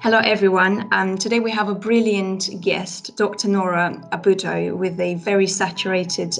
Hello, everyone. Today we have a brilliant guest, Dr. Norah Obudho, with a very saturated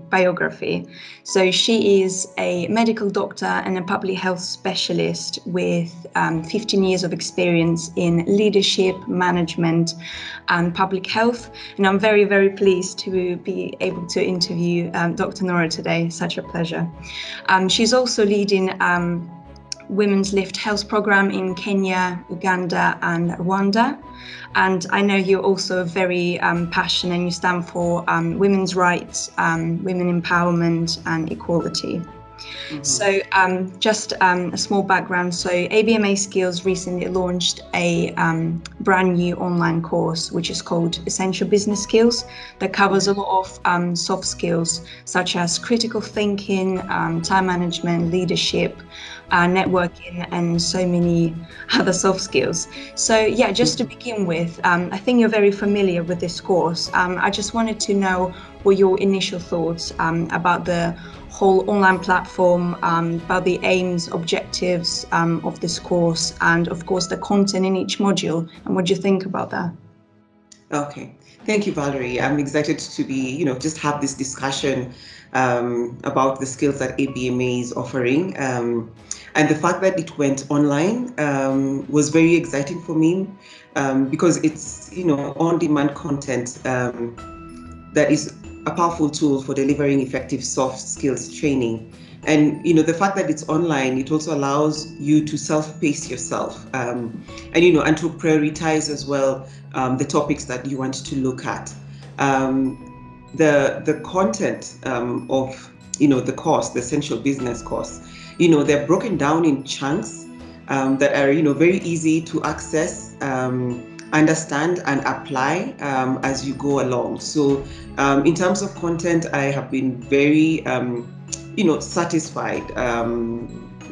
biography. So she is a medical doctor and a public health specialist with 15 years of experience in leadership, management, and public health. And I'm very, very pleased to be able to interview Dr. Norah today. Such a pleasure. She's also leading WomenLift Health program in Kenya, Uganda, and Rwanda. And I know you're also very passionate and you stand for women's rights, women empowerment, and equality. Mm-hmm. So just a small background. So ABMA Skills recently launched a brand new online course, which is called Essential Business Skills, that covers a lot of soft skills, such as critical thinking, time management, leadership, networking, and so many other soft skills. So yeah, just to begin with, I think you're very familiar with this course. I just wanted to know what your initial thoughts about the whole online platform, about the aims, objectives of this course, and of course the content in each module, and what do you think about that? Okay, thank you, Valerie. I'm excited to be, just have this discussion about the skills that ABMA is offering. And the fact that it went online was very exciting for me because it's, on-demand content that is a powerful tool for delivering effective soft skills training. And, the fact that it's online, it also allows you to self-pace yourself and to prioritize as well the topics that you want to look at. The content of, the course, the Essential Business course, they're broken down in chunks that are, very easy to access, understand and apply as you go along. So in terms of content, I have been very, satisfied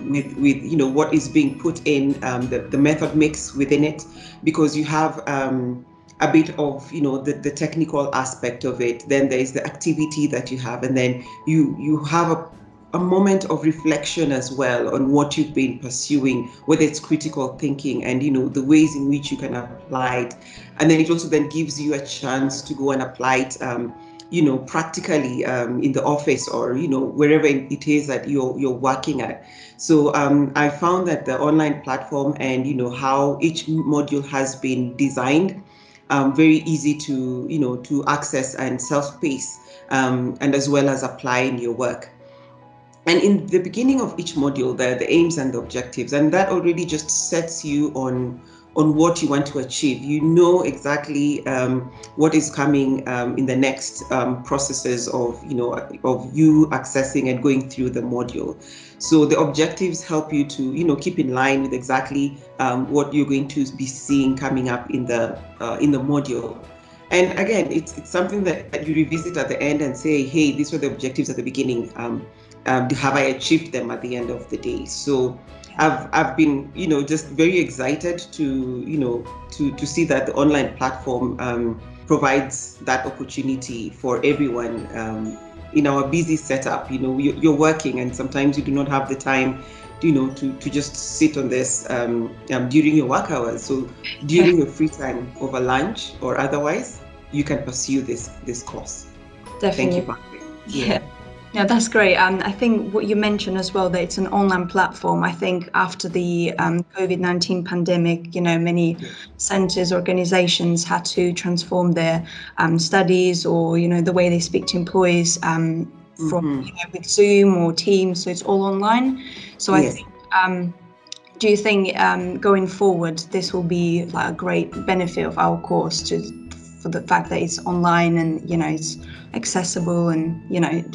with what is being put in, the method mix within it, because you have a bit of, the technical aspect of it. Then there is the activity that you have, and then you have a moment of reflection as well on what you've been pursuing, whether it's critical thinking and, the ways in which you can apply it. And then it also then gives you a chance to go and apply it, practically in the office or, wherever it is that you're working at. So I found that the online platform and, how each module has been designed, very easy to access and self-pace, and as well as apply in your work. And in the beginning of each module, there are the aims and the objectives, and that already just sets you on what you want to achieve. You know exactly what is coming in the next processes of you accessing and going through the module. So the objectives help you to keep in line with exactly what you're going to be seeing coming up in the module. And again, it's something that you revisit at the end and say, hey, these were the objectives at the beginning. Have I achieved them at the end of the day? So I've been, just very excited to see that the online platform provides that opportunity for everyone in our busy setup. You're working and sometimes you do not have the time, to just sit on this during your work hours. So during your free time over lunch or otherwise, you can pursue this course. Definitely. Thank you, Valerie. Yeah. Yeah, that's great. I think what you mentioned as well, that it's an online platform. I think after the COVID-19 pandemic, many centers, organizations had to transform their studies or, the way they speak to employees from, with Zoom or Teams. So it's all online. So yes. I think, do you think going forward, this will be like a great benefit of our course for the fact that it's online and, it's accessible and,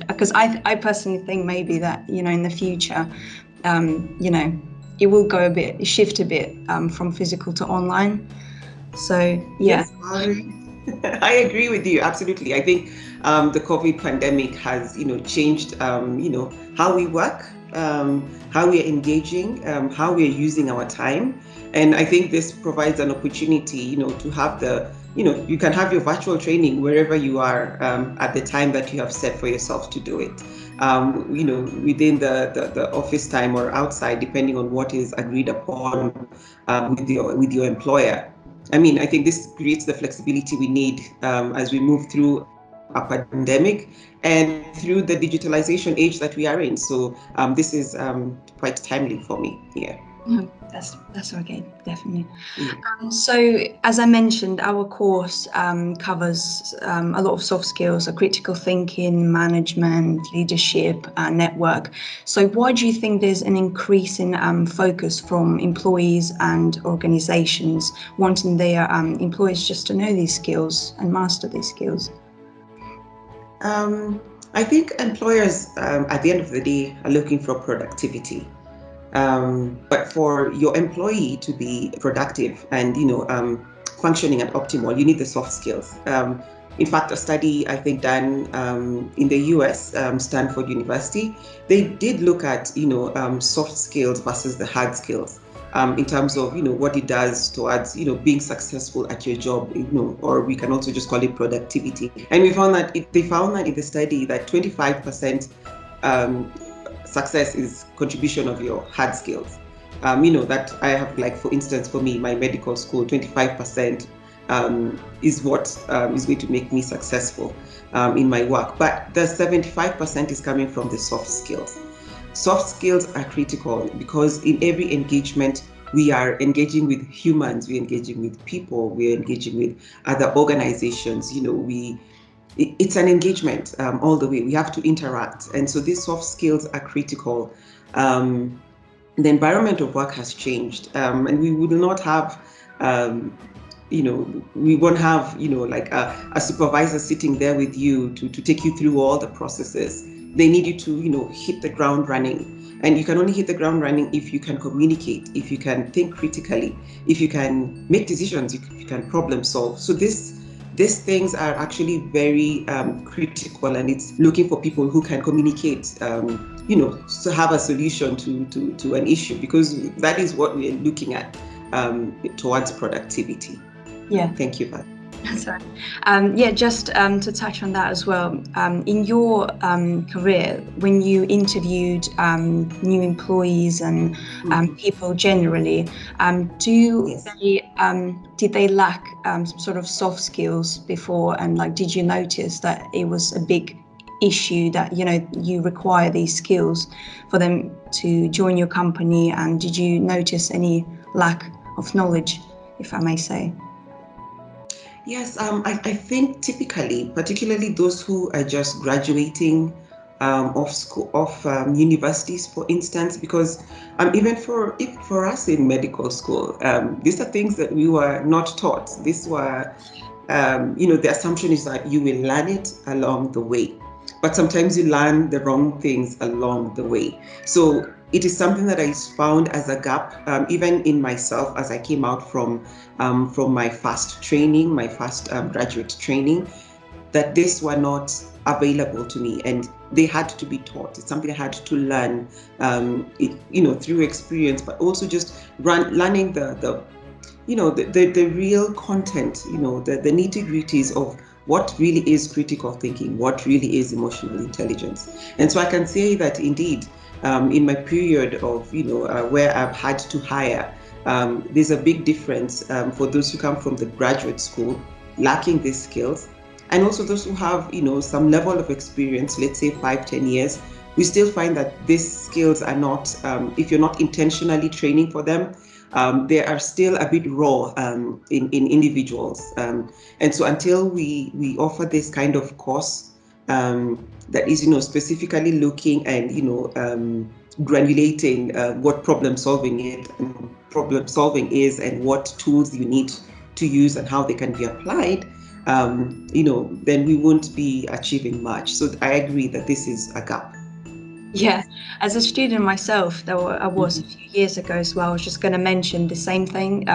because I personally think maybe that, in the future, it will shift a bit from physical to online. So, yeah. Yes, I agree with you. Absolutely. I think the COVID pandemic has, changed, how we work, how we are engaging, how we are using our time. And I think this provides an opportunity, to have you can have your virtual training wherever you are at the time that you have set for yourself to do it. within the office time or outside, depending on what is agreed upon with your employer. I mean, I think this creates the flexibility we need as we move through a pandemic and through the digitalization age that we are in. So this is quite timely for me. Yeah. That's okay, definitely. Yeah. So, as I mentioned, our course covers a lot of soft skills, so critical thinking, management, leadership, network. So, why do you think there's an increase in focus from employees and organizations wanting their employees just to know these skills and master these skills? I think employers, at the end of the day, are looking for productivity. But for your employee to be productive and functioning at optimal, you need the soft skills. In fact, a study I think done in the U.S. Stanford University, they did look at soft skills versus the hard skills. In terms of what it does towards being successful at your job, or we can also just call it productivity. And we found that they found that in the study that 25% success is contribution of your hard skills. That I have, like, for instance, for me, my medical school, 25% is what is going to make me successful in my work. But the 75% is coming from the soft skills. Soft skills are critical because in every engagement, we are engaging with humans, we're engaging with people, we're engaging with other organizations. It's an engagement all the way. We have to interact. And so these soft skills are critical. The environment of work has changed, and we would not have, we won't have, like a supervisor sitting there with you to take you through all the processes. They need you to, hit the ground running. And you can only hit the ground running if you can communicate, if you can think critically, if you can make decisions, you can problem solve. So these things are actually very critical, and it's looking for people who can communicate, to have a solution to an issue, because that is what we're looking at towards productivity. Yeah. Thank you, Val. Sorry. Just to touch on that as well. In your career, when you interviewed new employees and people generally, did they lack sort of soft skills before? And did you notice that it was a big issue that you require these skills for them to join your company? And did you notice any lack of knowledge, if I may say? Yes, I think typically, particularly those who are just graduating of school, of universities, for instance, because even for us in medical school, these are things that we were not taught. These were, the assumption is that you will learn it along the way, but sometimes you learn the wrong things along the way. So it is something that I found as a gap, even in myself, as I came out from my first training, my first graduate training, that these were not available to me, and they had to be taught. It's something I had to learn, through experience, but also just learning the real content, the nitty-gritties of what really is critical thinking, what really is emotional intelligence. And so I can say that indeed, in my period of, where I've had to hire, there's a big difference for those who come from the graduate school lacking these skills, and also those who have, some level of experience, let's say 5-10 years. We still find that these skills are not, if you're not intentionally training for them, they are still a bit raw in individuals. And so until we offer this kind of course that is, specifically looking and, granulating what problem solving is and what tools you need to use and how they can be applied, then we won't be achieving much. So I agree that this is a gap. Yeah, as a student myself, I was a few years ago as well. I was just going to mention the same thing,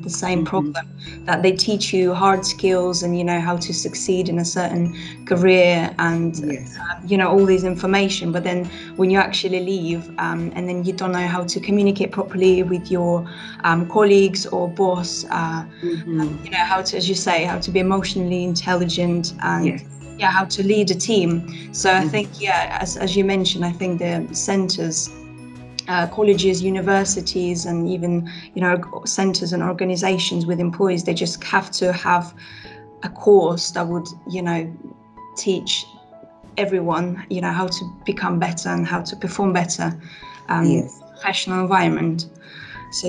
the same problem, that they teach you hard skills and how to succeed in a certain career and Yes. All this information. But then when you actually leave, and then you don't know how to communicate properly with your colleagues or boss, how to, as you say, how to be emotionally intelligent and. Yes. how to lead a team. So I think, as you mentioned, I think the centers, colleges, universities, and even, centers and organizations with employees, they just have to have a course that would, teach everyone, how to become better and how to perform better in professional environment. So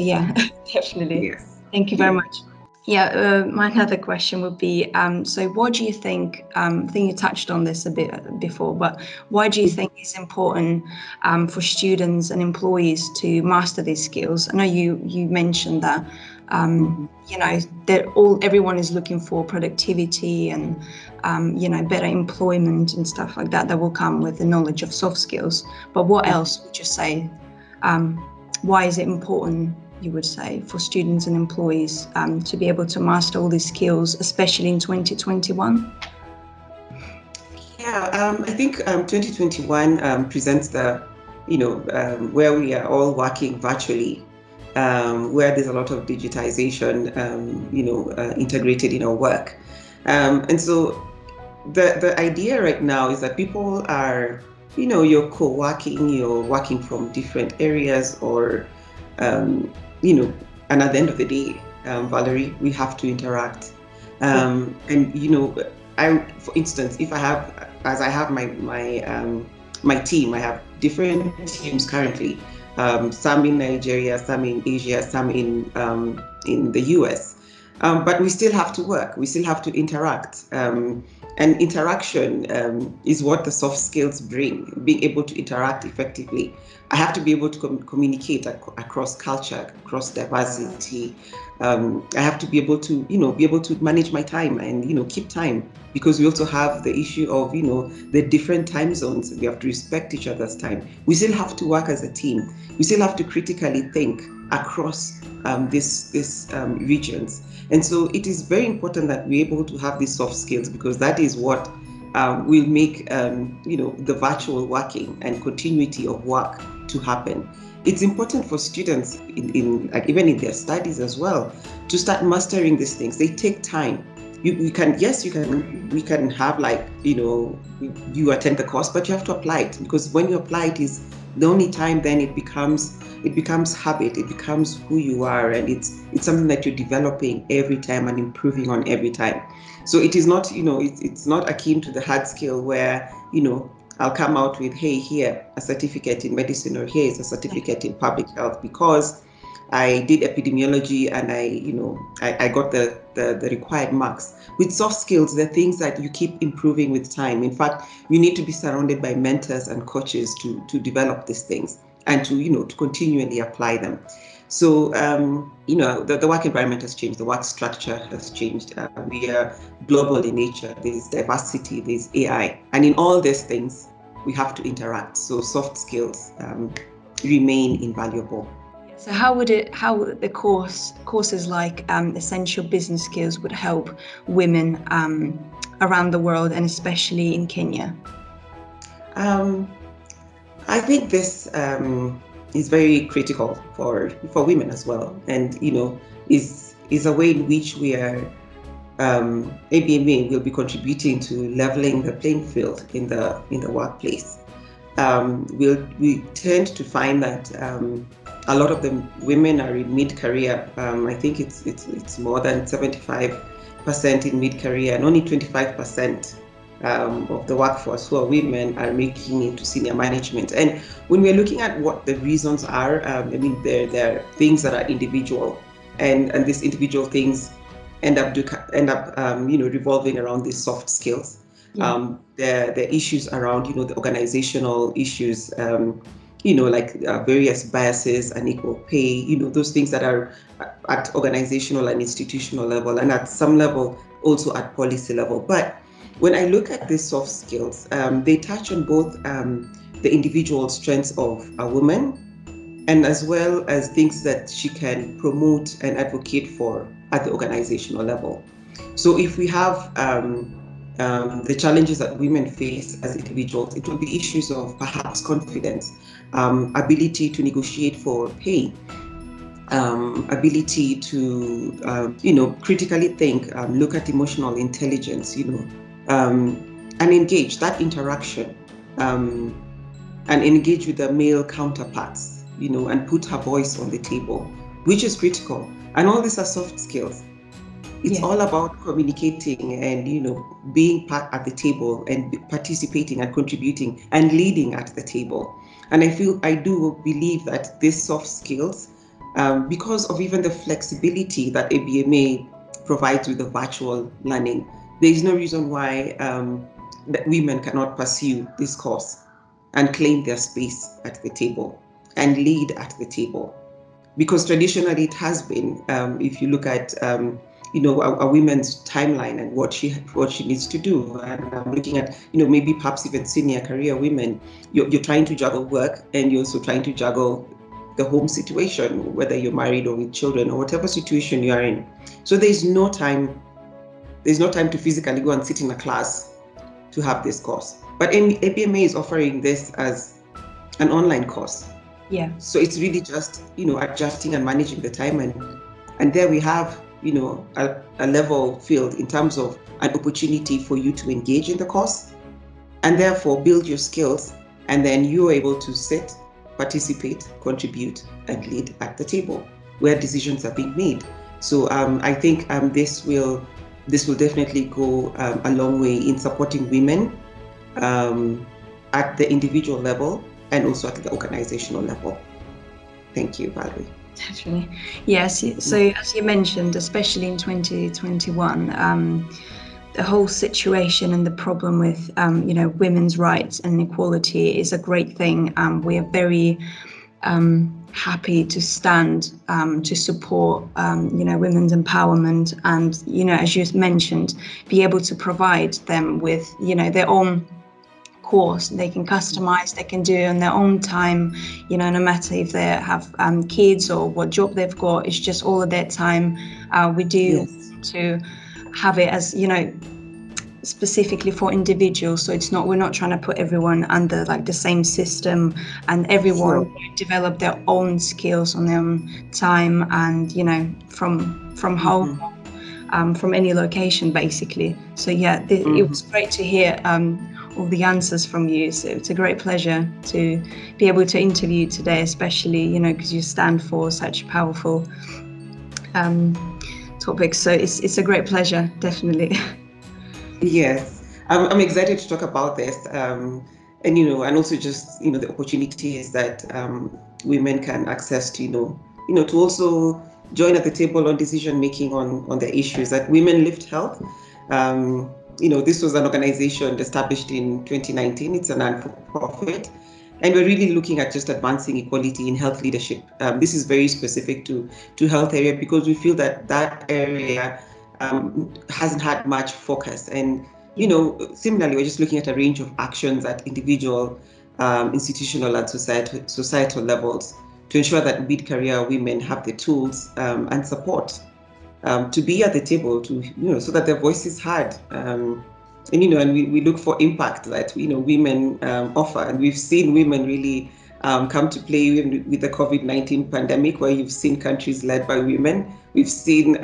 definitely. Yes. Thank you very much. My another question would be, so what do you think, I think you touched on this a bit before, but why do you think it's important for students and employees to master these skills? I know you mentioned that, everyone is looking for productivity and, better employment and stuff like that will come with the knowledge of soft skills. But what else would you say? Why is it important, you would say, for students and employees to be able to master all these skills, especially in 2021? I think 2021 presents the, where we are all working virtually, where there's a lot of digitization, integrated in our work. And so the idea right now is that people are, you're co-working, you're working from different areas, or and at the end of the day, Valerie, we have to interact. And for instance, if I have my team, I have different teams currently. Some in Nigeria, some in Asia, some in the US. But we still have to work. We still have to interact. And interaction is what the soft skills bring, being able to interact effectively. I have to be able to communicate across culture, across diversity. I have to be able to manage my time and, keep time, because we also have the issue of, the different time zones. We have to respect each other's time. We still have to work as a team. We still have to critically think across these regions. And so it is very important that we're able to have these soft skills, because that is what will make the virtual working and continuity of work to happen. It's important for students in even in their studies as well to start mastering these things. They take time. We can have you attend the course, but you have to apply it, because when you apply it is the only time then it becomes habit, it becomes who you are, and it's something that you're developing every time and improving on every time. So it is not, it's not akin to the hard skill where, I'll come out with, hey, here, a certificate in medicine, or here is a certificate in public health because I did epidemiology and I got the required marks. With soft skills, they're things that you keep improving with time. In fact, you need to be surrounded by mentors and coaches to develop these things and to continually apply them. So, the work environment has changed, the work structure has changed. We are global in nature, there's diversity, there's AI. And in all these things, we have to interact. So soft skills remain invaluable. So how would the courses like essential business skills would help women around the world, and especially in Kenya? I think this is very critical for women as well, and is a way in which we are ABMA will be contributing to leveling the playing field in the workplace. We tend to find that a lot of the women are in mid-career. I think it's more than 75% in mid-career, and only 25% of the workforce who are women are making it to senior management. And when we're looking at what the reasons are, there are things that are individual, and these individual things end up revolving around these soft skills. Yeah. The issues around the organizational issues, various biases, unequal pay, those things that are at organizational and institutional level, and at some level also at policy level. But when I look at these soft skills, they touch on both the individual strengths of a woman, and as well as things that she can promote and advocate for at the organizational level. So if we have the challenges that women face as individuals, it will be issues of perhaps confidence, ability to negotiate for pay, ability to critically think, look at emotional intelligence, and engage that interaction, and engage with the male counterparts, and put her voice on the table, which is critical. And all these are soft skills. It's all about communicating and, being part at the table and participating and contributing and leading at the table. And I do believe that these soft skills, because of even the flexibility that ABMA provides with the virtual learning, there is no reason why that women cannot pursue this course and claim their space at the table and lead at the table. Because traditionally it has been, if you look at a woman's timeline and what she needs to do, and I'm looking at maybe perhaps even senior career women, you're trying to juggle work and you're also trying to juggle the home situation, whether you're married or with children or whatever situation you are in. So there's no time to physically go and sit in a class to have this course. But ABMA is offering this as an online course. Yeah. So it's really just, adjusting and managing the time. And there we have, a level field in terms of an opportunity for you to engage in the course and therefore build your skills. And then you're able to sit, participate, contribute, and lead at the table where decisions are being made. So I think this will definitely go a long way in supporting women at the individual level and also at the organizational level. Thank you, Valerie. Definitely. Yes. So as you mentioned, especially in 2021, the whole situation and the problem with, women's rights and equality is a great thing. We are very happy to stand to support, women's empowerment and, as you mentioned, be able to provide them with, their own course they can customize, they can do it on their own time, no matter if they have kids or what job they've got. It's just all of their time. We do to have it as, specifically for individuals. So we're not trying to put everyone under like the same system, and everyone develop their own skills on their own time and, from home, from any location basically. So it was great to hear all the answers from you. So it's a great pleasure to be able to interview you today, especially, because you stand for such powerful topics. So it's a great pleasure, definitely. Yes, I'm excited to talk about this. And also just, the opportunities that women can access to, to also join at the table on decision making on the issues that WomenLift Health. This was an organization established in 2019. It's a non-profit, and we're really looking at just advancing equality in health leadership. This is very specific to health area because we feel that area hasn't had much focus. And similarly, we're just looking at a range of actions at individual, institutional, and societal levels to ensure that mid-career women have the tools and support to be at the table, to so that their voice is heard, and we look for impact that women offer, and we've seen women really come to play with the COVID-19 pandemic, where you've seen countries led by women. We've seen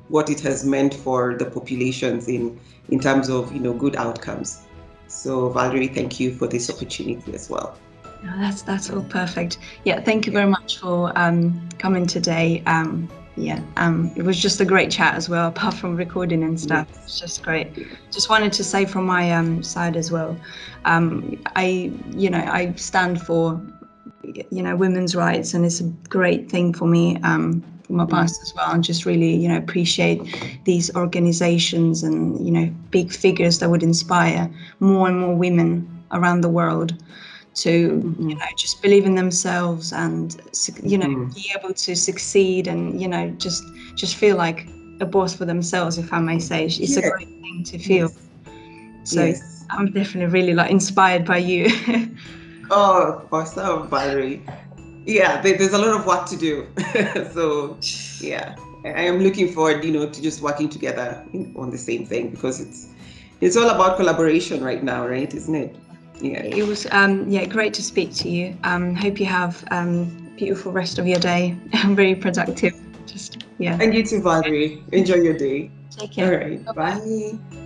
what it has meant for the populations in terms of good outcomes. So Valerie, thank you for this opportunity as well. That's all perfect. Thank you very much for coming today. It was just a great chat as well, apart from recording and stuff. Yes. It's just great. Just wanted to say from my side as well, I stand for women's rights, and it's a great thing for me, for my past as well, and just really appreciate these organizations and big figures that would inspire more and more women around the world to just believe in themselves and be able to succeed and just feel like a boss for themselves, if I may say. It's a great thing to feel. So I'm definitely really inspired by you. Oh, awesome, Valerie. There's a lot of work to do. So I am looking forward to just working together on the same thing, because it's all about collaboration right now, right? Isn't it? It was great to speak to you. Hope you have beautiful rest of your day. Very productive. And you too, Valerie. Enjoy your day. Take care. All right. Bye.